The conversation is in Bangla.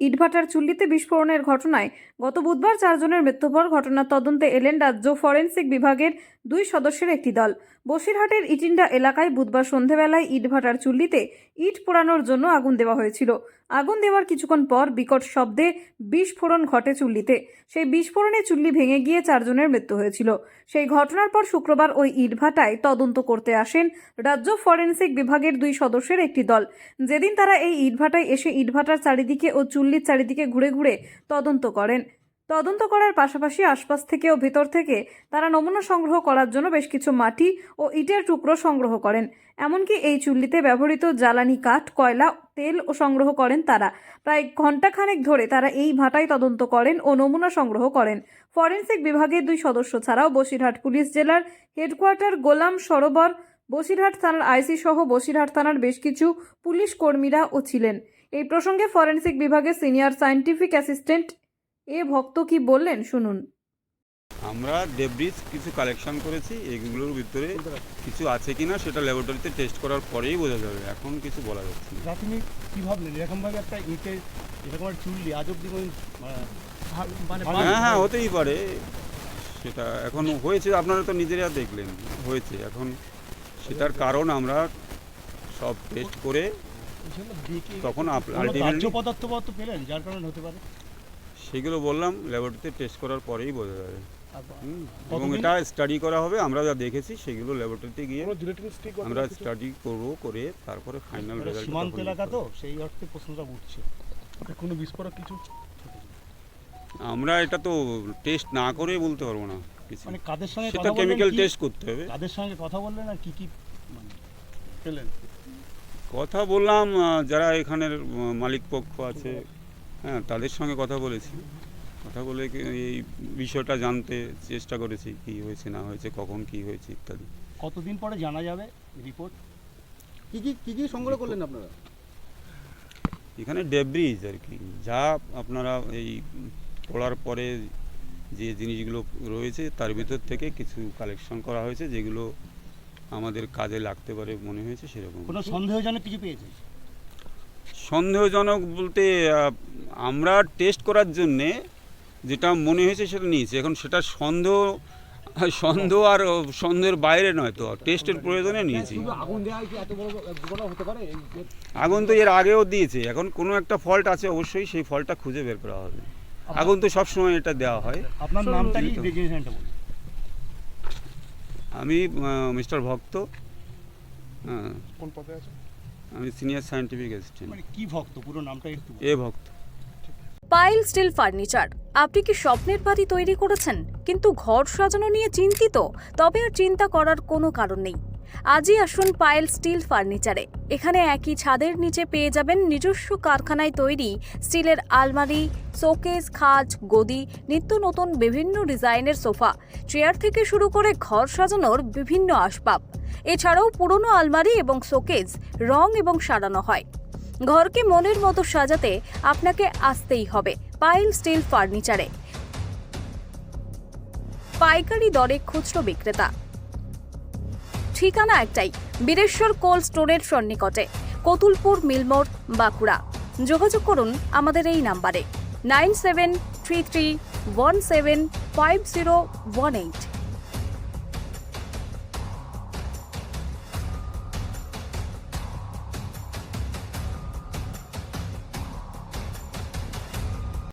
ইটভাটার চুল্লিতে বিস্ফোরণের ঘটনায় গত বুধবার 4 জনের মৃত্যুর পর ঘটনার তদন্তে এলেন রাজ্য ফরেনসিক বিভাগের 2 সদস্যের একটি দল। বসিরহাটের ইটিন্ডা এলাকায় বুধবার সন্ধেবেলায় ইটভাটার চুল্লিতে ইট পোড়ানোর জন্য আগুন দেওয়া হয়েছিল। আগুন দেওয়ার কিছুক্ষণ পর বিকট শব্দে বিস্ফোরণ ঘটে চুল্লিতে। সেই বিস্ফোরণে চুল্লি ভেঙে গিয়ে 4 জনের মৃত্যু হয়েছিল। সেই ঘটনার পর শুক্রবার ওই ইটভাটায় তদন্ত করতে আসেন রাজ্য ফরেনসিক বিভাগের 2 সদস্যের একটি দল। যেদিন তারা এই ইটভাটায় এসে ইটভাটার চারিদিকে ও চুল্লির চারিদিকে ঘুরে ঘুরে তদন্ত করেন। তদন্ত করার পাশাপাশি আশপাশ থেকে ও ভেতর থেকে তারা নমুনা সংগ্রহ করার জন্য বেশ কিছু মাটি ও ইটের টুকরো সংগ্রহ করেন। এমনকি এই চুল্লিতে ব্যবহৃত জ্বালানি কাঠ, কয়লা, তেল ও সংগ্রহ করেন তারা। প্রায় ঘণ্টাখানেক ধরে তারা এই ভাটায় তদন্ত করেন ও নমুনা সংগ্রহ করেন। ফরেনসিক বিভাগের 2 সদস্য ছাড়াও বসিরহাট পুলিশ জেলার হেডকোয়ার্টার গোলাম সরোবর, বসিরহাট থানার আইসি সহ বসিরহাট থানার বেশ কিছু পুলিশ কর্মীরাও ছিলেন। এই প্রসঙ্গে ফরেনসিক বিভাগের সিনিয়র সায়েন্টিফিক অ্যাসিস্ট্যান্ট এ ভক্ত কি বললেন শুনুন। আমরা ডেব্রিজ কিছু কালেকশন করেছি, এগুলোর ভিতরে কিছু আছে কিনা সেটা ল্যাবরেটরিতে টেস্ট করার পরেই বোঝা যাবে, এখন কিছু বলা যাচ্ছে না। প্রাথমিক কী ভাবলেন এরকমভাবে একটা ইটের এরকম একটা চুল্লি আজ অব্দি হ্যাঁ হতেই পারে, সেটা এখন হয়েছে, আপনারা তো নিজেরা দেখলেন হয়েছে। এখন সেটার কারণ আমরা সব টেস্ট করে তখন আলটিমেটলি পদার্থ পেলেন যার কারণে হতে পারে, সেগুলো বললাম ল্যাবরেটরিতে টেস্ট করার পরেই বোঝা যাবে। এবং এটা স্টাডি করা হবে, আমরা যা দেখেছি সেগুলো ল্যাবরেটরিতে গিয়ে আমরা স্টাডি করবো, করে তারপরে ফাইনাল রেজাল্ট। সীমান্ত এলাকা তো সেই অর্থে প্রশ্নটা উঠছে, কোনো বিস্ফোরক কিছু আমরা এটা তো টেস্ট না করে বলতে পারবো না কিছু, মানে কাদের সঙ্গে সেটা কেমিক্যাল টেস্ট করতে হবে। কাদের সঙ্গে কথা বললেন আর কি কি পেলেন? কথা বললাম যারা এখানের মালিক পক্ষ আছে, হ্যাঁ তাদের সঙ্গে কথা বলেছি, কথা বলে এই বিষয়টা জানতে চেষ্টা করেছি, কি হয়েছে না হয়েছে, কখন কি হয়েছে ইত্যাদি। কতদিন পরে জানা যাবে রিপোর্ট? কি কি সংগ্রহ করলেন আপনারা? এখানে ডেব্রিজ আর কি, যা আপনারা এই পড়ার পরে যে জিনিসগুলো রয়েছে তার ভিতর থেকে কিছু কালেকশন করা হয়েছে, যেগুলো আমাদের কাজে লাগতে পারে মনে হয়েছে সেরকম। কোনো সন্দেহজনক কিছু পেয়েছে? সন্দেহজনক বলতে আমরা টেস্ট করার জন্যে যেটা মনে হয়েছে সেটা নিয়েছি। এখন সেটা সন্দেহ আর সন্দেহের বাইরে নয়, তো টেস্টের প্রয়োজনে নিয়েছি। আগুন তো এর আগেও দিয়েছে, এখন কোনো একটা ফল্ট আছে অবশ্যই, সেই ফল্টটা খুঁজে বের করা হবে। আগুন তো সবসময় এটা দেওয়া হয়। আপনার নামটা কি, ডেজিগনেশনটা বলুন? আমি মিস্টার ভক্ত। কোন পদে আছে? আমি সিনিয়র সায়েন্টিফিক অ্যাসিস্ট্যান্ট। মানে কি ভক্ত, পুরো নামটা একটু? এ ভক্ত। পাইল স্টিল ফার্নিচার। আপনি কি স্বপ্নের বাড়ি তৈরি করেছেন কিন্তু ঘর সাজানো নিয়ে চিন্তিত? তবে আর চিন্তা করার কোনো কারণ নেই। আজই আসুন পাইল স্টিল ফার্নিচারে। এখানে একই ছাদের নিচে পেয়ে যাবেন নিজস্ব কারখানায় তৈরি স্টিলের আলমারি, শোকেস, খাট, গদি, নিত্য নতুন বিভিন্ন ডিজাইনের সোফা, চেয়ার থেকে শুরু করে ঘর সাজানোর বিভিন্ন আসবাব। এছাড়াও পুরনো আলমারি এবং শোকেস রং এবং সারানো হয়। ঘরকে মনের মতো সাজাতে আপনাকে আসতেই হবে পাইল স্টিল ফার্নিচারে। পাইকারি দরে খুচরো বিক্রেতা। ঠিকানা একটাই, বীরেশ্বর কোল্ড স্টোরের সন্নিকটে, কতুলপুর মিলমোড়, বাঁকুড়া। যোগাযোগ করুন আমাদের এই নাম্বারে 9733175018।